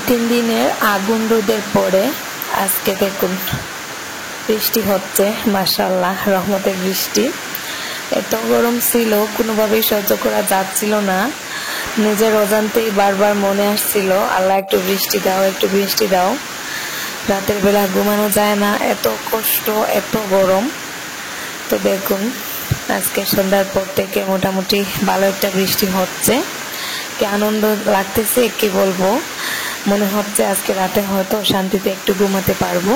2-3 দিনের আগুন রোদের পরে আজকে দেখুন বৃষ্টি হচ্ছে। মাশাআল্লাহ, রহমতের বৃষ্টি। এত গরম ছিল, কোনোভাবেই সহ্য করা যাচ্ছিল না। নিজের অজান্তেই বারবার মনে আসছিল, আল্লাহ একটু বৃষ্টি দাও, একটু বৃষ্টি দাও। রাতের বেলা ঘুমানো যায় না, এত কষ্ট, এত গরম। তো দেখুন আজকে সন্ধ্যার পর থেকে মোটামুটি ভালো একটা বৃষ্টি হচ্ছে। কি আনন্দ লাগতেছে কি বলবো। মনে হচ্ছে আজকে রাতে হয়তো শান্তিতে একটু ঘুমাতে পারবো।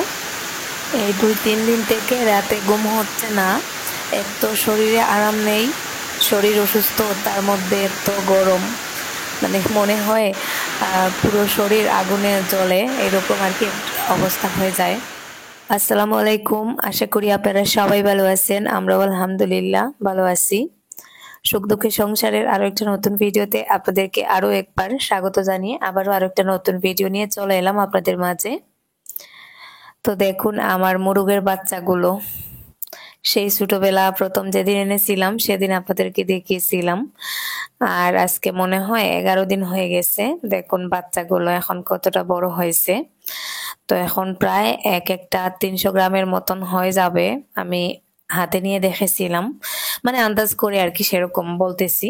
এই 2-3 দিন থেকে রাতে ঘুম হচ্ছে না, এত শরীরে আরাম নেই, শরীর অসুস্থ, তার মধ্যে এত গরম, মানে মনে হয় পুরো শরীর আগুনে জ্বলে, এরকম আর কি অবস্থা হয়ে যায়। আসসালামু আলাইকুম, আশা করি আপনারা সবাই ভালো আছেন। আমরাও আলহামদুলিল্লাহ ভালো আছি। সুখ দুঃখের সংসারের আরো একটা নতুন ভিডিওতে আপনাদেরকে আরো একবার স্বাগত জানিয়ে আবারও আরো একটা নতুন ভিডিও নিয়ে চলে এলাম আপনাদের মাঝে। তো দেখুন আমার মুরগের বাচ্চাগুলো, সেই ছোটবেলা প্রথম যেদিন এনেছিলাম সেদিন আপনাদেরকে দেখিয়েছিলাম, আর আজকে মনে হয় 11 দিন হয়ে গেছে। দেখুন বাচ্চাগুলো এখন কতটা বড় হয়েছে। তো এখন প্রায় এক একটা 300 গ্রামের মতন হয়ে যাবে। আমি হাতে নিয়ে দেখেছিলাম, মানে আন্দাজ করে আর কি, সেরকম বলতেছি।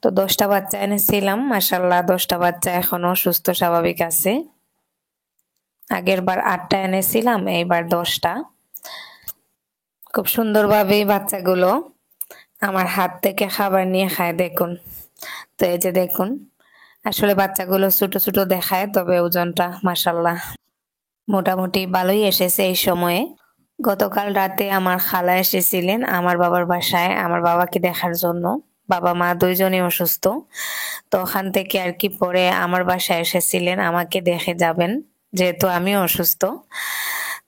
তো 10টা বাচ্চা এনেছিলাম, মাশাআল্লাহ 10টা বাচ্চা এখনো সুস্থ স্বাভাবিক আছে। আগের বার 8টা এনেছিলাম, এইবার 10টা। খুব সুন্দরভাবে বাচ্চাগুলো আমার হাত থেকে খাবার নিয়ে খায় দেখুন। তো এই যে দেখুন, আসলে বাচ্চাগুলো ছোট ছোট দেখায়, তবে ওজনটা মাশাআল্লাহ মোটামুটি ভালোই এসেছে এই সময়ে। গতকাল রাতে আমার খালা এসেছিলেন আমার বাবার বাসায় আমার বাবাকে দেখার জন্য। বাবা মা দুইজনই অসুস্থ, তো ওখান থেকে আর কি পরে আমার বাসায় এসেছিলেন আমাকে দেখে যাবেন, যেহেতু আমিও অসুস্থ।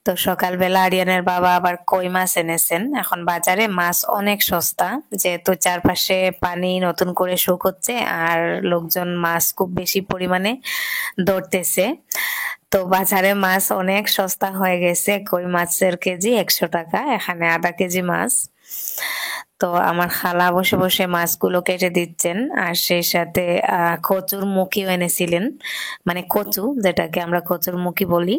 তো সকালবেলা আরিয়ানের বাবা আবার কই মাছ এনেছেন। এখন বাজারে মাছ অনেক সস্তা, যেহেতু চারপাশে পানি নতুন করে শুকোচ্ছে আর লোকজন মাছ খুব বেশি পরিমাণে ধরতেছে। তো বাজারে মাছ অনেক সস্তা হয়ে গেছে, কই মাছের কেজি 100 টাকা, এখানে আধা কেজি মাছ। তো আমার খালা বসে বসে মাছগুলো কেটে দিচ্ছেন, আর সেই সাথে কচুর মুখিও এনেছিলেন, মানে কচু যেটাকে আমরা কচুর মুখি বলি।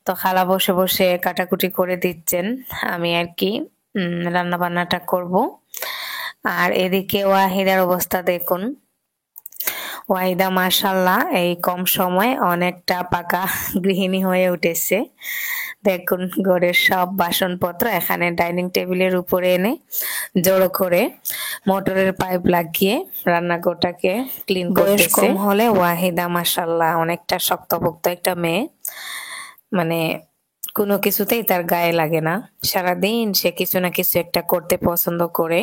তো খালা বসে বসে কাটাকুটি করে দিচ্ছেন, আমি আর কি রান্না বান্নাটা করব। আর এদিকে ওয়াহিদার অবস্থা দেখুন। ওয়াহিদা মাশাআল্লাহ এই কম সময়ে অনেকটা পাকা গৃহিণী হয়ে উঠেছে। দেখুন ঘরের সব বাসনপত্র এখানে ডাইনিং টেবিলের উপরে এনে জড়ো করে মোটরের পাইপ লাগিয়ে রান্নাঘরটাকে ক্লিন করতেছে। বয়স কম হলে ওয়াহিদা মাশাআল্লাহ অনেকটা শক্তপোক্ত একটা মেয়ে, মানে কোনো কিছুতেই তার গায়ে লাগে না। সারাদিন সে কিছু না কিছু একটা করতে পছন্দ করে।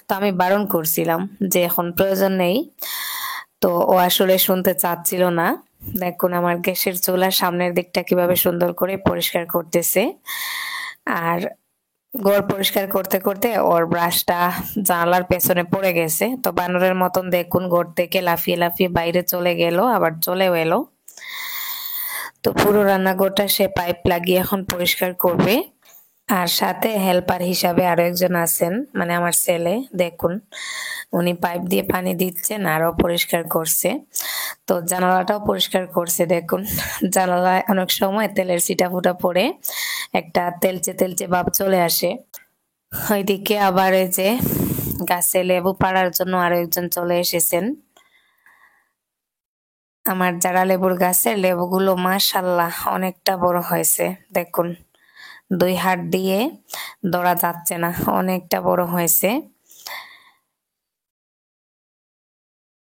তো আমি বারণ করছিলাম যে এখন প্রয়োজন নেই, তো ও আসলে শুনতে চাচ্ছিল না। দেখুন আমার গ্যাসের চুলার সামনের দিকটা কিভাবে সুন্দর করে পরিষ্কার করতেছে। আর ঘর পরিষ্কার করতে করতে ওর ব্রাশটা জানালার পেছনে পড়ে গেছে, তো বানরের মতন দেখুন ঘর থেকে লাফিয়ে লাফিয়ে বাইরে চলে গেল, আবার চলেও এলো। তো পুরো রান্নাঘরটা সে পাইপ লাগিয়ে এখন পরিষ্কার করবে। আর সাথে হেল্পার হিসাবে আরো একজন আছেন, মানে আমার ছেলে। দেখুন উনি পাইপ দিয়ে পানি দিচ্ছেন আরো পরিষ্কার করছে। তো জানালাটাও পরিষ্কার করছে। দেখুন জানালায় অনেক সময় তেলের ছিটা ফুটা পড়ে একটা তেলচে তেলচে ভাব চলে আসে। ওইদিকে আবার এই যে গাছে লেবু পাড়ার জন্য আরো একজন চলে এসেছেন। আমার যারা লেবুর গাছের লেবুগুলো মাশাআল্লাহ অনেকটা বড় হয়েছে। দেখুন 2 হাত দিয়ে ধরা যাচ্ছে না, অনেকটা বড় হয়েছে।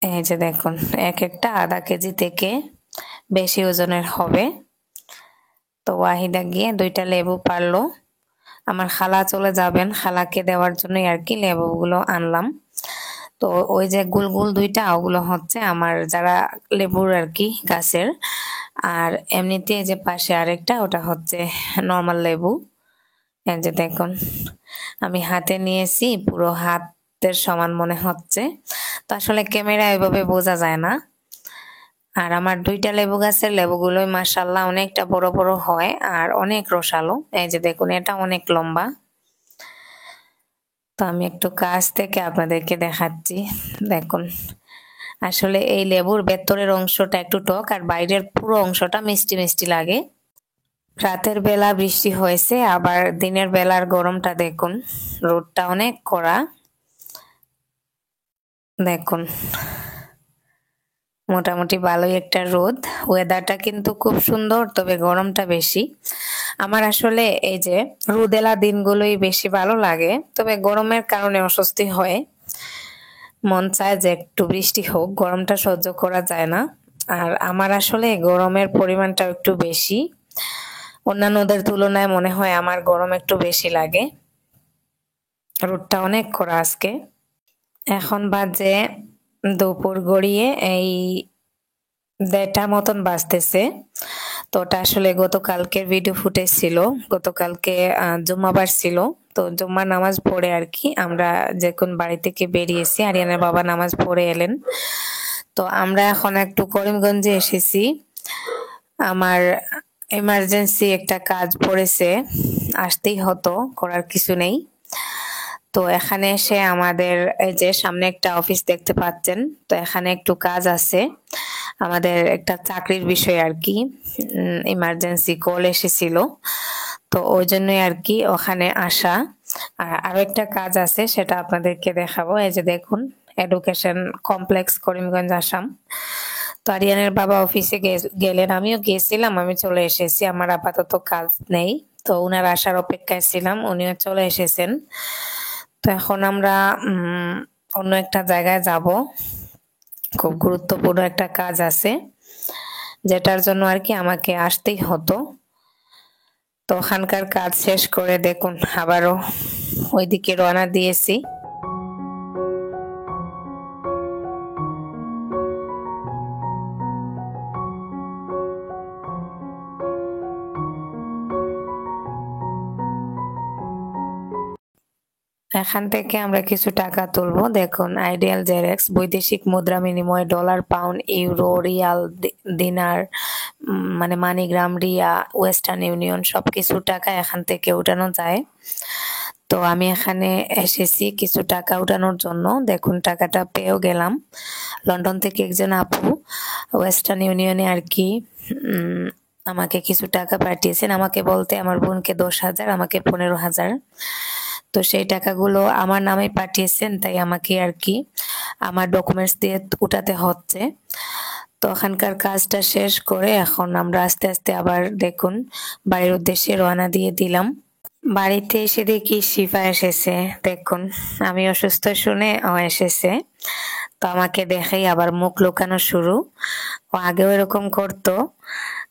এই যে দেখুন এক একটা আধা কেজি থেকে বেশি ওজনের হবে। তো ওয়াহিদা গিয়ে 2টা লেবু পারলো। আমার খালা চলে যাবেন, খালাকে দেওয়ার জন্যই আর কি লেবুগুলো আনলাম। তো ওই যে গুলগুল 2টা ওগুলো হচ্ছে আমার যারা লেবুর আর কি গাছের, আর এমনিতে যে পাশে আরেকটা ওটা হচ্ছে নর্মাল লেবু। এই যে দেখুন আমি হাতে নিয়েছি, পুরো হাতের সমান মনে হচ্ছে, তো আসলে ক্যামেরা এভাবে বোঝা যায় না। আর আমার 2টা লেবু গাছের লেবুগুলোই মাশাআল্লাহ অনেকটা বড় বড় হয় আর অনেক রসালো। এই যে দেখুন এটা অনেক লম্বা। তো আমি একটু কাছ থেকে আপনাদেরকে দেখাচ্ছি। দেখুন আসলে এই লেবুর ভেতরের অংশটা একটু টক আর বাইরের পুরো অংশটা মিষ্টি মিষ্টি লাগে। রাতের বেলা বৃষ্টি হয়েছে, আবার দিনের বেলার গরমটা দেখুন, রোদটা অনেক কড়া। দেখুন মোটামুটি ভালোই একটা রোদ, ওয়েদারটা কিন্তু খুব সুন্দর, তবে গরমটা বেশি। আমার আসলে এই যে রোদেলা দিনগুলোই বেশি ভালো লাগে, তবে গরমের কারণে অস্বস্তি হয়, মন চায় যে একটু বৃষ্টি হোক, গরমটা সহ্য করা যায় না। আর আমার আসলে গরমের পরিমাণটা একটু বেশি, অন্যান্যদের তুলনায় মনে হয় আমার গরম একটু বেশি লাগে। রোদটা অনেক কড়া আজকে। এখন বাজে দুপুর গড়িয়ে এই 1:30 মতন বাজতেছে। তো ওটা আসলে গতকালকের ভিডিও ফুটেজ ছিল। গতকালকে জুম্মাবার ছিল, তো জুম্মার নামাজ পড়ে আর কি আমরা যখন বাড়ি থেকে বেরিয়েছি, আরিয়ানের বাবা নামাজ পড়ে এলেন। তো আমরা এখন একটু করিমগঞ্জে এসেছি, আমার এমার্জেন্সি একটা কাজ পড়েছে, আসতেই হতো, করার কিছু নেই। তো এখানে এসে আমাদের এই যে সামনে একটা অফিস দেখতে পাচ্ছেন, তো এখানে একটু কাজ আছে, আমাদের একটা চাকরির বিষয় আর কি, ইমার্জেন্সি কল এসেছিল, তো ওই জন্যই আর কি ওখানে আসা। আর আরো একটা কাজ আছে, সেটা আপনাদেরকে দেখাবো। এই যে দেখুন, এডুকেশন কমপ্লেক্স, করিমগঞ্জ, আসাম। তো আরিয়ানের বাবা অফিসে গেলেন, আমিও গিয়েছিলাম, আমি চলে এসেছি, আমার আপাতত কাজ নেই, তো উনার আসার অপেক্ষায় ছিলাম, উনিও চলে এসেছেন। তো এখন আমরা অন্য একটা জায়গায় যাব, খুব গুরুত্বপূর্ণ একটা কাজ আছে, যেটার জন্য আর কি আমাকে আসতেই হতো। তো ওখানকার কাজ শেষ করে দেখুন আবারও ওইদিকে রওনা দিয়েছি। এখান থেকে আমরা কিছু টাকা তুলবো। দেখুন, আইডিয়াল জেরেক্স, বৈদেশিক মুদ্রা বিনিময় ডলার, পাউন্ড, ইউরো, রিয়াল, দিনার, মানে মানিগ্রাম, রিয়া, ওয়েস্টার্ন ইউনিয়ন, সবকিছু টাকা এখান থেকে উঠানো যায়। তো আমি এখানে এসেছি কিছু টাকা উঠানোর জন্য। দেখুন টাকাটা পেয়েও গেলাম। লন্ডন থেকে একজন আপু ওয়েস্টার্ন ইউনিয়নে আর কি আমাকে কিছু টাকা পাঠিয়েছেন, আমাকে বলতে আমার বোনকে 10,000, আমাকে 15,000। তো সেই টাকাগুলো আমার নামে পাঠিয়েছেন, তাই আমাকে আর কি আমার ডকুমেন্টস দিয়ে উঠাতে হচ্ছে। তো ওখানকার কাজটা শেষ করে এখন আমরা আস্তে আস্তে আবার দেখুন বাড়ির উদ্দেশ্যে রওনা দিয়ে দিলাম। বাড়িতে এসে দেখি শিফা এসেছে। দেখুন আমি অসুস্থ শুনে ও এসেছে, তো আমাকে দেখেই আবার মুখ লুকানো শুরু। ও আগেও এরকম করতো,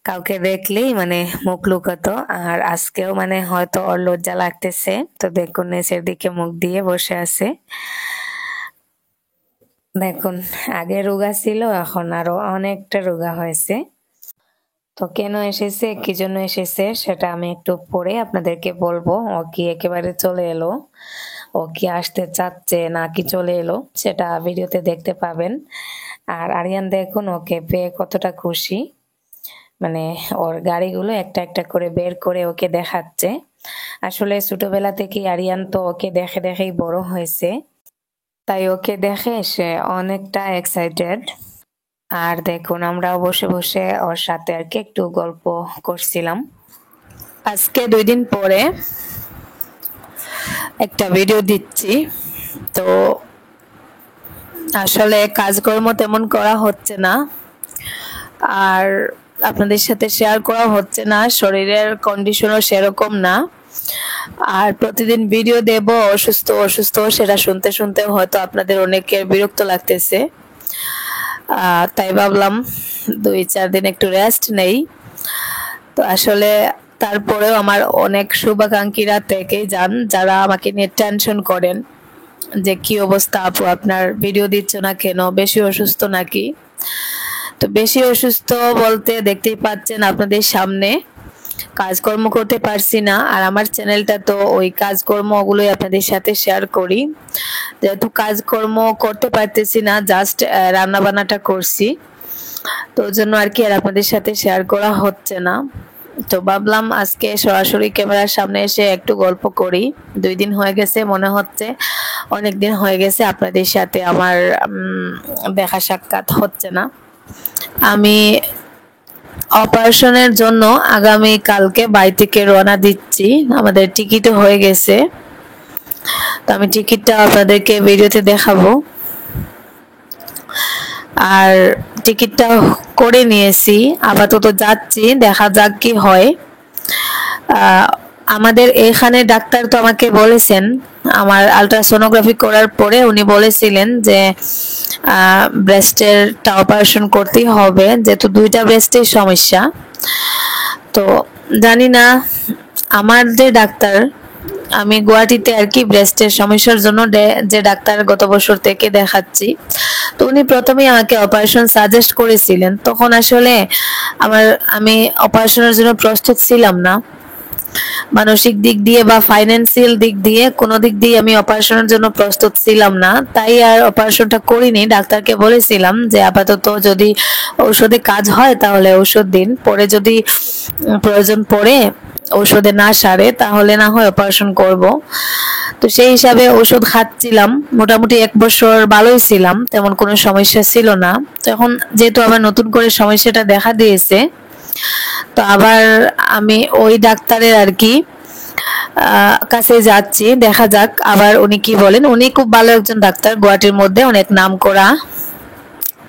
কাউকে দেখলেই মানে মুখ লুকাতো, আর আজকেও মানে হয়তো ওর লজ্জা লাগতেছে, তো দেখুন নিচের দিকে মুখ দিয়ে বসে আছে। দেখুন আগে রোগা ছিল, এখন আরো অনেকটা রোগা হয়েছে। তো কেন এসেছে, কি জন্য এসেছে, সেটা আমি একটু পরে আপনাদেরকে বলবো। ও কি একেবারে চলে এলো, ও কি আসতে চাচ্ছে নাকি চলে এলো, সেটা ভিডিওতে দেখতে পাবেন। আর আরিয়ান দেখুন ওকে পেয়ে কতটা খুশি, মানে ওর গাড়িগুলো একটা একটা করে বের করে ওকে দেখাচ্ছে। আসলে ছোটবেলা থেকে আরিয়ান তো ওকে দেখে দেখেই বড় হয়েছে, তাই ওকে দেখে সে অনেকটা এক্সাইটেড। আর দেখুন আমরাও বসে বসে ওর সাথে আর কি একটু গল্প করছিলাম। আজকে 2 দিন পরে একটা ভিডিও দিচ্ছি, তো আসলে কাজকর্ম তেমন করা হচ্ছে না, আর আপনাদের সাথে শেয়ার করা হচ্ছে না, শরীরের কন্ডিশনও সেরকম না। আর প্রতিদিন ভিডিও দেব অসুস্থ অসুস্থ, সেটা শুনতে শুনতে হয়তো আপনাদের অনেকের বিরক্ত লাগতেছে, তাই ভাবলাম 2-4 দিন একটু রেস্ট নেই। তো আসলে তারপরেও আমার অনেক শুভাকাঙ্ক্ষীরা থেকেই যান, যারা আমাকে নিয়ে টেনশন করেন যে কি অবস্থা আপু, আপনার ভিডিও দিচ্ছ না কেন, বেশি অসুস্থ নাকি। তো বেশি অসুস্থ বলতে দেখতেই পাচ্ছেন আপনাদের সামনে, কাজকর্ম করতে পারছি না, আর আমার চ্যানেলটা তো ওই কাজকর্ম ওগুলোই আপনাদের সাথে শেয়ার করি। যেহেতু কাজকর্ম করতে পারতেছি না, জাস্ট রান্না বান্নাটা করছি, তো ওই জন্য আর কি আর আপনাদের সাথে শেয়ার করা হচ্ছে না। তো ভাবলাম আজকে সরাসরি ক্যামেরার সামনে এসে একটু গল্প করি। 2 দিন হয়ে গেছে, মনে হচ্ছে অনেকদিন হয়ে গেছে আপনাদের সাথে আমার দেখা সাক্ষাৎ হচ্ছে না। আমি অপারেশনের জন্য আগামী কালকে বাড়ি থেকে রওনা দিচ্ছি। আমাদের টিকিটও হয়ে গেছে, তো আমি টিকিটটা আপনাদেরকে ভিডিওতে দেখাবো। আর টিকিটটা করে নিয়েছি, আপাতত যাচ্ছি, দেখা যাক কি হয়। আমাদের এখানে ডাক্তার তো আমাকে বলেছেন, আমার আলট্রাসোনোগ্রাফি করার পরে উনি বলেছিলেন যে ব্রেস্টেরটা অপারেশন করতেই হবে, যেহেতু দুইটা ব্রেস্টের সমস্যা। তো জানি না, আমার যে ডাক্তার, আমি গুয়াহাটিতে আর কি ব্রেস্টের সমস্যার জন্য যে ডাক্তার গত বছর থেকে দেখাচ্ছি, তো উনি প্রথমেই আমাকে অপারেশন সাজেস্ট করেছিলেন। তখন আসলে আমি অপারেশনের জন্য প্রস্তুত ছিলাম না, মানসিক দিক দিয়ে বা ফাইন্যান্সিয়াল দিক দিয়ে কোনো দিক দিয়ে আমি অপারেশনের জন্য প্রস্তুত ছিলাম না, তাই আর অপারেশনটা করিনি। ডাক্তারকে বলেছিলাম যে আপাতত যদি ঔষধে কাজ হয় তাহলে ঔষধ দিন, পরে যদি প্রয়োজন পড়ে ঔষধে না সারে তাহলে না হয় অপারেশন করব। তো সেই হিসাবে ওষুধ খাচ্ছিলাম, মোটামুটি 1 বছর ভালোই ছিলাম, তেমন কোনো সমস্যা ছিল না। তো এখন যেহেতু আবার নতুন করে সমস্যাটা দেখা দিয়েছে, তো আবার আমি ওই ডাক্তারের আর কি কাছে যাচ্ছি, দেখা যাক আবার উনি কি বলেন। উনি খুব ভালো একজন ডাক্তার, গুয়াহাটির মধ্যে অনেক নাম করা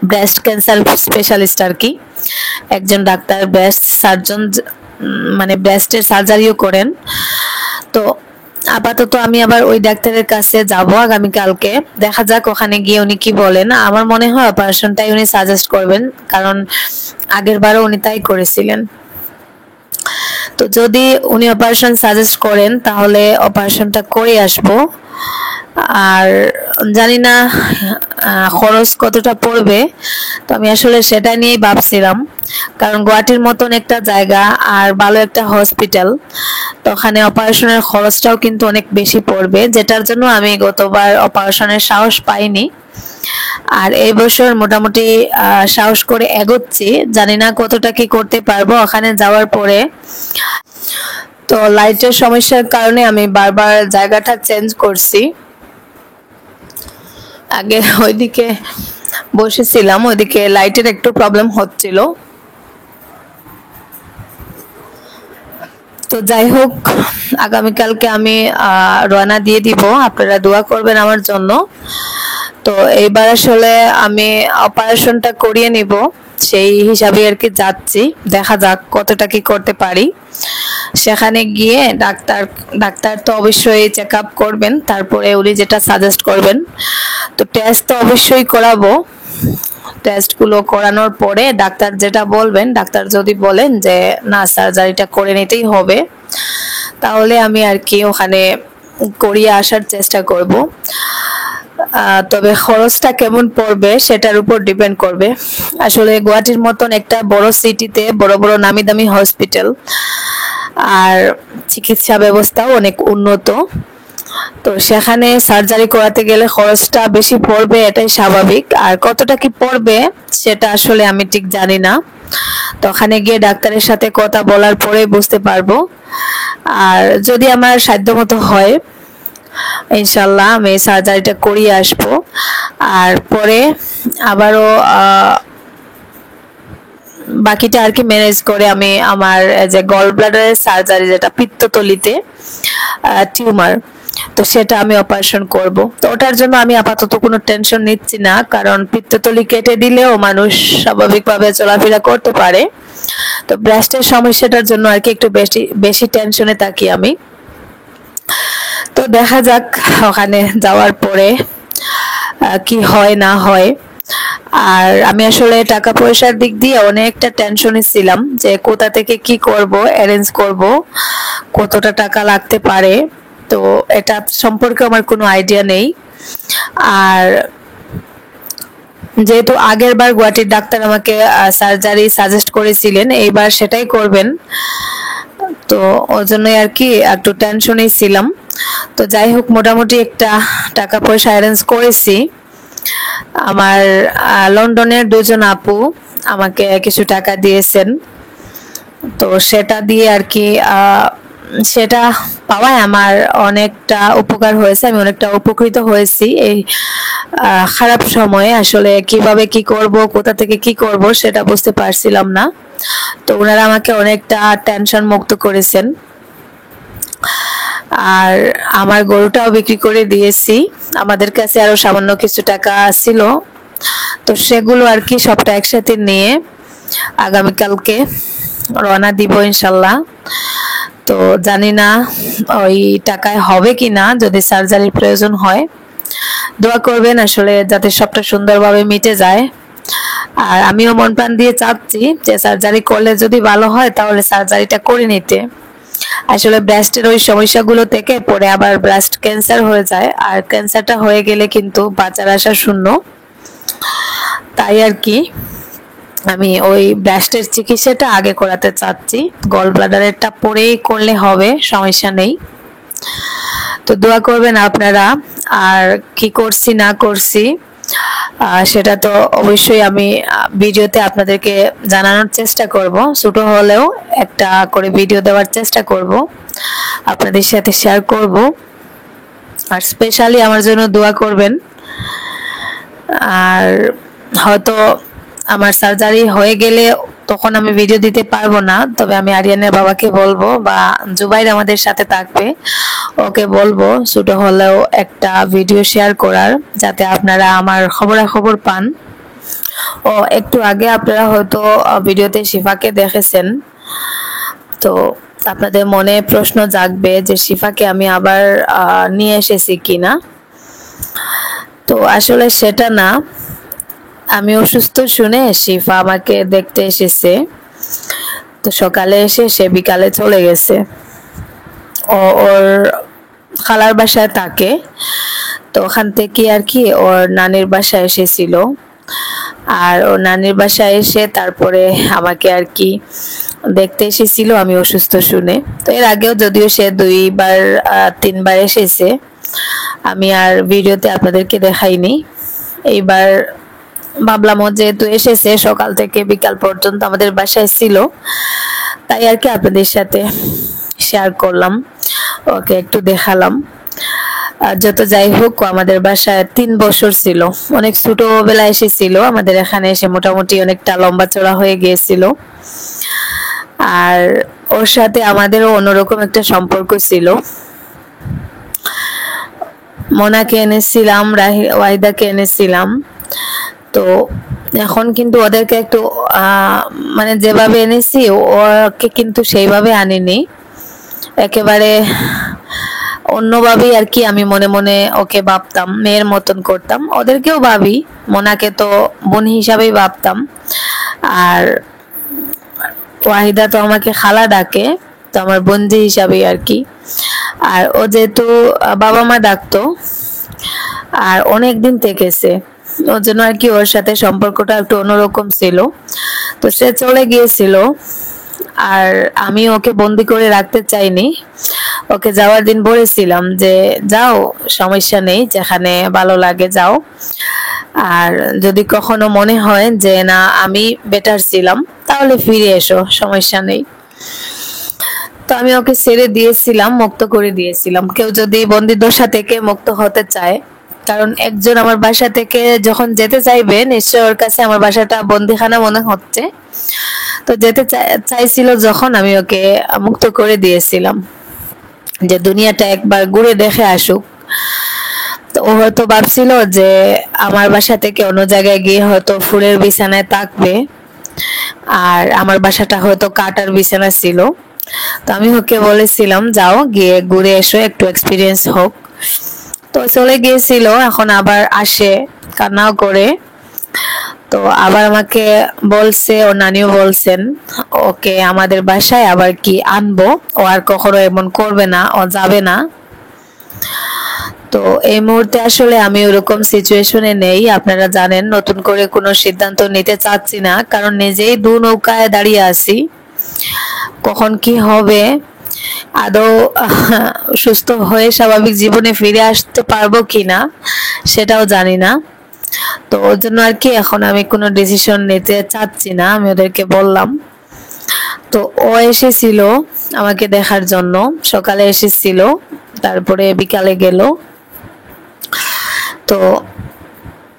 ব্রেস্ট ক্যান্সার স্পেশালিস্ট আর কি একজন ডাক্তার, ব্রেস্ট সার্জন, মানে ব্রেস্টের সার্জারিও করেন। তো আপাতত আমি আবার ওই ডাক্তারের কাছে যাব আগামীকালকে, দেখা যাক ওখানে গিয়ে উনি কি বলেন। আমার মনে হয় অপারেশনটাই উনি সাজেস্ট করবেন, কারণ আগের বারও উনি তাই করেছিলেন। তো যদি উনি অপারেশন সাজেস্ট করেন তাহলে অপারেশনটা করে আসবো। আর জানি না খরচ কতটা পড়বে, তো আমি আসলে সেটা নিয়েই ভাবছিলাম, কারণ গুয়াহাটির মতন একটা জায়গা আর ভালো একটা হসপিটাল, তো ওখানে অপারেশনের খরচটাও কিন্তু অনেক বেশি পড়বে, যেটার জন্য আমি গতবার অপারেশনের সাহস পাইনি। আর এই বছর মোটামুটি সাহস করে এগোচ্ছি, জানি না কতটা কি করতে পারবো ওখানে যাওয়ার পরে। তো লাইটের সমস্যার কারণে আমি বারবার জায়গাটা চেঞ্জ করছি। আগে ওইদিকে বসেছিলাম, ওইদিকে লাইটের একটু প্রবলেম হচ্ছিল। তো যাই হোক, আগামীকালকে আমি রওনা দিয়ে দিব, আপনারা দোয়া করবেন আমার জন্য। তো এইবার আসলে আমি অপারেশনটা করিয়ে নিব, সেই হিসাবে আর কি যাচ্ছি, দেখা যাক কতটা কি করতে পারি। সেখানে গিয়ে ডাক্তার তো অবশ্যই চেক আপ করবেন, তারপরে উনি যেটা সাজেস্ট করবেন। তো টেস্ট তো অবশ্যই করাবো, টেস্টগুলো করানোর পরে ডাক্তার যেটা বলবেন, ডাক্তার যদি বলেন যে না সার্জারিটা করে নিতেই হবে, তাহলে আমি আর কি ওখানে করিয়ে আসার চেষ্টা করব। তবে খরচটা কেমন পড়বে সেটার উপর ডিপেন্ড করবে। আসলে গুয়াহাটির মতন একটা বড় সিটিতে বড় বড় নামি দামি হসপিটাল আর চিকিৎসা ব্যবস্থাও অনেক উন্নত, তো সেখানে সার্জারি করাতে গেলে খরচটা বেশি পড়বে, এটাই স্বাভাবিক। আর কতটা কি পড়বে সেটা আসলে আমি ঠিক জানি না, তো ওখানে গিয়ে ডাক্তারের সাথে কথা বলার পরে বুঝতে পারবো। আর যদি আমার সাধ্যমতো হয় ইনশাল্লাহ আমি সার্জারিটা করিয়ে আসবো। আর পরে আবারও বাকিটা আর কি ম্যানেজ করে আমি আমার যে গল ব্লাডারের সার্জারি, যেটা পিত্তথলিতে টিউমার, তো সেটা আমি অপারেশন করব। তো ওটার জন্য আমি আপাতত কোনো টেনশন নিচ্ছি না, কারণ পিত্তথলি কেটে দিলেও মানুষ স্বাভাবিকভাবে চলাফেরা করতে পারে। তো ব্রেস্টের সমস্যাটার জন্য আর কি একটু বেশি টেনশনে থাকি আমি। তো দেখা যাক ওখানে যাওয়ার পরে কি হয় না হয়। আর আমি আসলে টাকা পয়সার দিক দিয়ে অনেকটা টেনশনে ছিলাম যে কোথা থেকে কি করব, অ্যারেঞ্জ করব, কতটা টাকা লাগতে পারে, তো এটা সম্পর্কে আমার কোনো আইডিয়া নেই। আর যেহেতু আগের বার গুয়াহাটির ডাক্তার আমাকে সার্জারি সাজেস্ট করেছিলেন, এইবার সেটাই করবেন, তো ওই জন্যই আর কি একটু টেনশনেই ছিলাম। তো যাই হোক, মোটামুটি একটা টাকা পয়সা অ্যারেঞ্জ করেছি। আমার লন্ডনের 2 জন আপু আমাকে কিছু টাকা দিয়েছেন, তো সেটা দিয়ে আর কি সেটা পাওয়ায় আমার অনেকটা উপকার হয়েছে, আমি অনেকটা উপকৃত হয়েছি। এই খারাপ সময়ে আসলে কিভাবে কি করব, কোথা থেকে কি করব সেটা বুঝতে পারছিলাম না। তো ওনারা আমাকে অনেকটা টেনশন মুক্ত করেছেন। আর আমার গরুটাও বিক্রি করে দিয়েছি। আমাদের কাছে আরো সামান্য কিছু টাকা ছিল, তো সেগুলো আর কি সবটা একসাথে নিয়ে আগামীকালকে রওনা দিব ইনশাল্লাহ। তো জানি না ওই টাকায় হবে কিনা, যদি সার্জারির প্রয়োজন হয় দোয়া করবেন আসলে যাতে সবটা সুন্দরভাবে মিটে যায়। আর আমিও মন প্রাণ দিয়ে চাচ্ছি যে সার্জারি করলে যদি ভালো হয় তাহলে সার্জারিটা করে নিতে। আসলে ব্রেস্টের ওই সমস্যাগুলো থেকে পরে আবার ব্রেস্ট ক্যান্সার হয়ে যায়, আর ক্যান্সারটা হয়ে গেলে কিন্তু বাঁচার আশা শূন্য। তাই আর কি আমি ওই ব্রেস্টের চিকিৎসাটা আগে করাতে চাচ্ছি, গল ব্লাডারেরটা পরেই করলে হবে, সমস্যা নেই। তো দোয়া করবেন আপনারা। আর কি করছি না করছি সেটা তো অবশ্যই আমি ভিডিওতে আপনাদেরকে জানানোর চেষ্টা করব, ছোট হলেও একটা করে ভিডিও দেওয়ার চেষ্টা করব, আপনাদের সাথে শেয়ার করব। আর স্পেশালি আমার জন্য দোয়া করবেন। আর হয়তো আমার সার্জারি হয়ে গেলে তখন আমি ভিডিও দিতে পারবো না, তবে আমি আরিয়ানের বাবাকে বলবো বা জুবাইর আমাদের সাথে থাকবে, ওকে বলবো ছোট হলেও একটা ভিডিও শেয়ার করার, যাতে আপনারা আমার খবরাখবর পান। ও একটু আগে আপনারা হয়তো ভিডিওতে শিফাকে দেখেছেন, তো আপনাদের মনে প্রশ্ন জাগবে যে শিফাকে আমি আবার নিয়ে এসেছি কিনা। তো আসলে সেটা না, আমি অসুস্থ শুনে শিফা আমাকে দেখতে এসেছে। তো সকালে এসে সে বিকালে চলে গেছে। ওর খালার বাসায় থাকে, তো ওখান থেকে আর কি ওর নানির বাসায় এসেছিল। আর ওর নানির বাসায় এসে তারপরে আমাকে আর কি দেখতে এসেছিল আমি অসুস্থ শুনে। তো এর আগেও যদিও সে 2-3বার এসেছে, আমি আর ভিডিওতে আপনাদেরকে দেখাইনি। এইবার ভাবলাম ও যেহেতু এসেছে সকাল থেকে বিকাল পর্যন্ত আমাদের বাসায় ছিল, তাই আর কি আপনাদের সাথে শেয়ার করলাম, ওকে একটু দেখালাম। যত যাই হোক আমাদের বাসায় 3 বছর ছিল, অনেক ছোটবেলায় এসেছিল আমাদের এখানে এসে, মোটামুটি অনেকটা লম্বা চড়া হয়ে গিয়েছিল। আর ওর সাথে আমাদেরও অন্যরকম একটা সম্পর্ক ছিল। মোনাকে এনেছিলাম, ওয়াহিদাকে এনেছিলাম। তো এখন কিন্তু ওদেরকে একটু মানে যেভাবে এনেছি ওকে কিন্তু সেইভাবে আনিনি, একেবারে অন্যভাবেই আর কি আমি মনে মনে ওকে ভাবতাম, মেয়ের মতন করতাম। ওদেরকেও ভাবি, মোনাকে তো বোন হিসাবেই ভাবতাম। আর ওয়াহিদা তো আমাকে খালা ডাকে, তো আমার বোনজি হিসাবেই আর কি। আর ও যেহেতু বাবা মা ডাকতো আর অনেক দিন থেকেছে, ওর জন্য আর কি ওর সাথে সম্পর্কটা একটু অন্যরকম ছিল। তো সে চলে গিয়েছিল, আর আমি ওকে বন্দি করে রাখতে চাইনি। ওকে যাওয়ার দিন বলেছিলাম যে যাও, সমস্যা নেই, যেখানে ভালো লাগে যাও। আর যদি কখনো মনে হয় যে না আমি বেটার ছিলাম তাহলে ফিরে এসো, সমস্যা নেই। তো আমি ওকে ছেড়ে দিয়েছিলাম, মুক্ত করে দিয়েছিলাম। কেউ যদি বন্দিদশা থেকে মুক্ত হতে চায়, কারণ একজন আমার বাসা থেকে যখন যেতে চাইবে নিশ্চয় ওর কাছে আমার বাসাটা বন্দিখানা মনে হচ্ছে, তো যেতে চাইছিল যখন আমি ওকে মুক্ত করে দিয়েছিলাম যে দুনিয়াটা একবার ঘুরে দেখে আসুক। তো ও হয়তো ভাবছিল যে আমার বাসা থেকে অন্য জায়গায় গিয়ে হয়তো ফুলের বিছানায় থাকবে, আর আমার বাসাটা হয়তো কাটার বিছানা ছিল। তো আমি ওকে বলেছিলাম যাও গিয়ে ঘুরে এসো, একটু এক্সপিরিয়েন্স হোক। তো চলে গিয়েছিল, এখন আবার আসে কান্নাও করে। তো আবার আমাকে বলছে, ও নানিও বলছেন ওকে আমাদের বাসায় আবার কি আনবো, ও আর কখনো এমন করবে না, ও যাবে না। তো এই মুহূর্তে আসলে আমি ওরকম সিচুয়েশনে নেই, আপনারা জানেন, নতুন করে কোনো সিদ্ধান্ত নিতে চাচ্ছি না, কারণ নিজেই দু নৌকায় দাঁড়িয়ে আছি। কখন কি হবে, আদৌ সুস্থ হয়ে স্বাভাবিক জীবনে ফিরে আসতে পারবো কিনা সেটাও জানি না। তো ওর জন্য আর কি এখন আমি কোনো ডিসিশন নিতে চাচ্ছি না, আমি ওদেরকে বললাম। তো ও এসেছিল আমাকে দেখার জন্য, সকালে এসেছিল, তারপরে বিকালে গেল। তো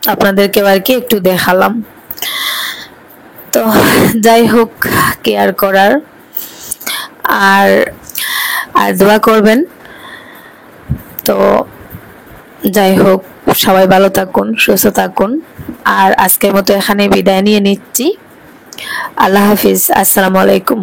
আপনাদেরকে আর কি একটু দেখালাম। তো যাই হোক, কেয়ার করার। আর আর দোয়া করবেন। তো যাই হোক, সবাই ভালো থাকুন, সুস্থ থাকুন। আর আজকের মতো এখানে বিদায় নিয়ে নিচ্ছি। আল্লাহ হাফিজ, আসসালামু আলাইকুম।